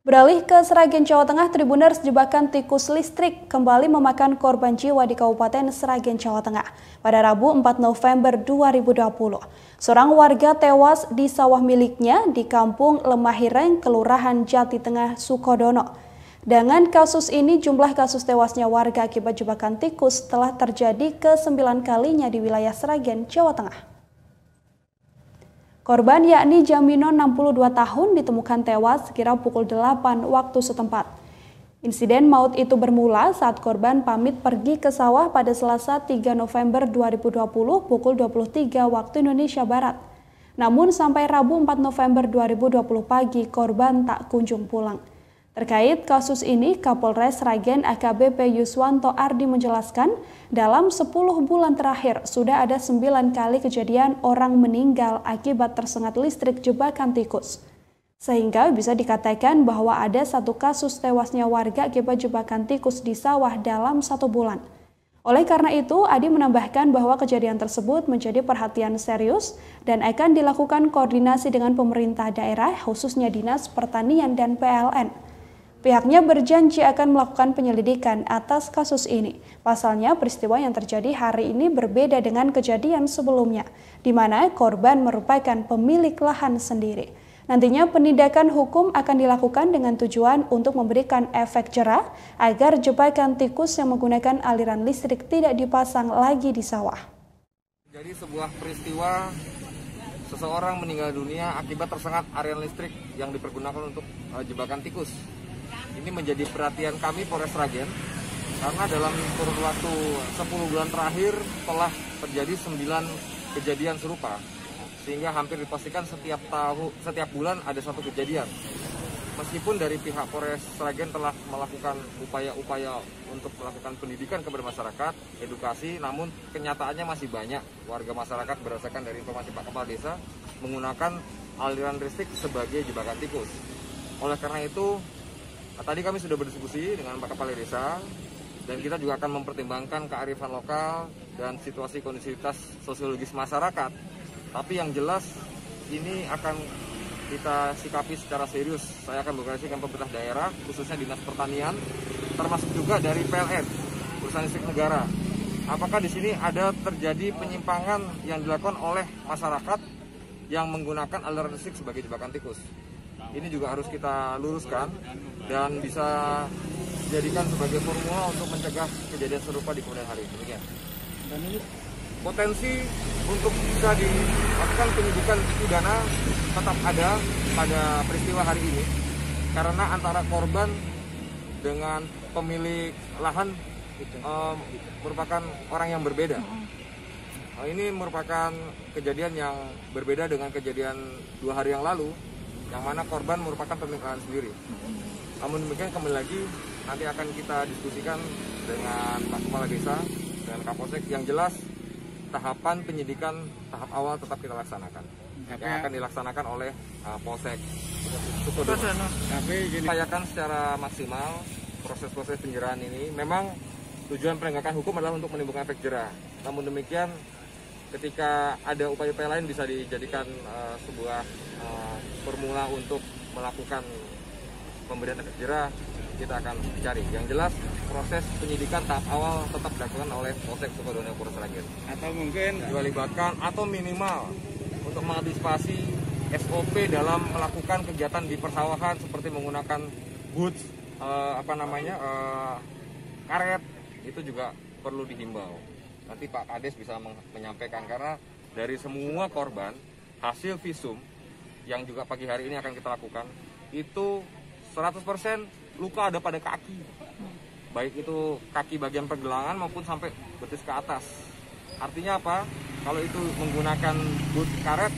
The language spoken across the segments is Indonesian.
Beralih ke Sragen, Jawa Tengah, Tribuners jebakan tikus listrik kembali memakan korban jiwa di Kabupaten Sragen, Jawa Tengah pada Rabu 4 November 2020. Seorang warga tewas di sawah miliknya di Kampung Lemahireng, Kelurahan Jati Tengah, Sukodono. Dengan kasus ini, jumlah kasus tewasnya warga akibat jebakan tikus telah terjadi ke-9 kalinya di wilayah Sragen, Jawa Tengah. Korban yakni Jamino 62 tahun ditemukan tewas sekira pukul 8 waktu setempat. Insiden maut itu bermula saat korban pamit pergi ke sawah pada Selasa 3 November 2020 pukul 23 waktu Indonesia Barat. Namun sampai Rabu 4 November 2020 pagi korban tak kunjung pulang. Terkait kasus ini, Kapolres Sragen AKBP Yuswanto Ardi menjelaskan, dalam 10 bulan terakhir sudah ada 9 kali kejadian orang meninggal akibat tersengat listrik jebakan tikus. Sehingga bisa dikatakan bahwa ada 1 kasus tewasnya warga akibat jebakan tikus di sawah dalam 1 bulan. Oleh karena itu, Adi menambahkan bahwa kejadian tersebut menjadi perhatian serius dan akan dilakukan koordinasi dengan pemerintah daerah, khususnya Dinas Pertanian dan PLN. Pihaknya berjanji akan melakukan penyelidikan atas kasus ini. Pasalnya, peristiwa yang terjadi hari ini berbeda dengan kejadian sebelumnya, di mana korban merupakan pemilik lahan sendiri. Nantinya penindakan hukum akan dilakukan dengan tujuan untuk memberikan efek jera agar jebakan tikus yang menggunakan aliran listrik tidak dipasang lagi di sawah. Jadi sebuah peristiwa seseorang meninggal dunia akibat tersengat aliran listrik yang dipergunakan untuk jebakan tikus. Ini menjadi perhatian kami Polres Sragen karena dalam kurun waktu 10 bulan terakhir telah terjadi 9 kejadian serupa, sehingga hampir dipastikan setiap bulan ada 1 kejadian. Meskipun dari pihak Polres Sragen telah melakukan upaya-upaya untuk melakukan pendidikan kepada masyarakat, edukasi, namun kenyataannya masih banyak warga masyarakat berdasarkan dari informasi Pak Kepala Desa menggunakan aliran listrik sebagai jebakan tikus. Oleh karena itu, tadi kami sudah berdiskusi dengan Pak Kepala Desa dan kita juga akan mempertimbangkan kearifan lokal dan situasi kondisivitas sosiologis masyarakat. Tapi yang jelas ini akan kita sikapi secara serius. Saya akan berkoordinasi dengan pemerintah daerah, khususnya Dinas Pertanian, termasuk juga dari PLN, Perusahaan Listrik Negara. Apakah di sini ada terjadi penyimpangan yang dilakukan oleh masyarakat yang menggunakan aliran listrik sebagai jebakan tikus? Ini juga harus kita luruskan dan bisa dijadikan sebagai formula untuk mencegah kejadian serupa di kemudian hari. Demikian. Dan ini potensi untuk bisa dilakukan penyidikan pidana tetap ada pada peristiwa hari ini karena antara korban dengan pemilik lahan merupakan orang yang berbeda. Ini merupakan kejadian yang berbeda dengan kejadian 2 hari yang lalu, yang mana korban merupakan pemilik lahan sendiri. Namun demikian, kembali lagi nanti akan kita diskusikan dengan Pak Kepala Desa dan Kapolsek. Yang jelas tahapan penyidikan tahap awal tetap kita laksanakan, yang akan dilaksanakan oleh Polsek Sukodono. Upayakan secara maksimal proses-proses penjeraan ini. Memang tujuan penegakan hukum adalah untuk menimbulkan efek jera. Namun demikian, ketika ada upaya-upaya lain bisa dijadikan sebuah formula untuk melakukan pemberian efek jera, kita akan cari. Yang jelas proses penyidikan tahap awal tetap dilakukan oleh Polsek Sukodono Polres Sragen. Atau mungkin dilibatkan atau minimal untuk mengantisipasi SOP dalam melakukan kegiatan di persawahan seperti menggunakan boots, karet, itu juga perlu dihimbau. Nanti Pak Kades bisa menyampaikan karena dari semua korban hasil visum yang juga pagi hari ini akan kita lakukan itu 100% luka ada pada kaki, baik itu kaki bagian pergelangan maupun sampai betis ke atas. Artinya apa? Kalau itu menggunakan boot karet,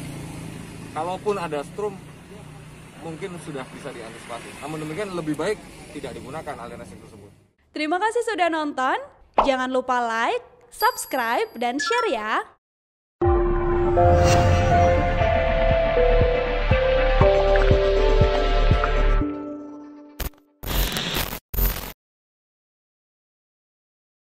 kalaupun ada strum mungkin sudah bisa diantisipasi. Namun demikian lebih baik tidak digunakan aliran listrik tersebut. Terima kasih sudah nonton. Jangan lupa like, subscribe, dan share ya.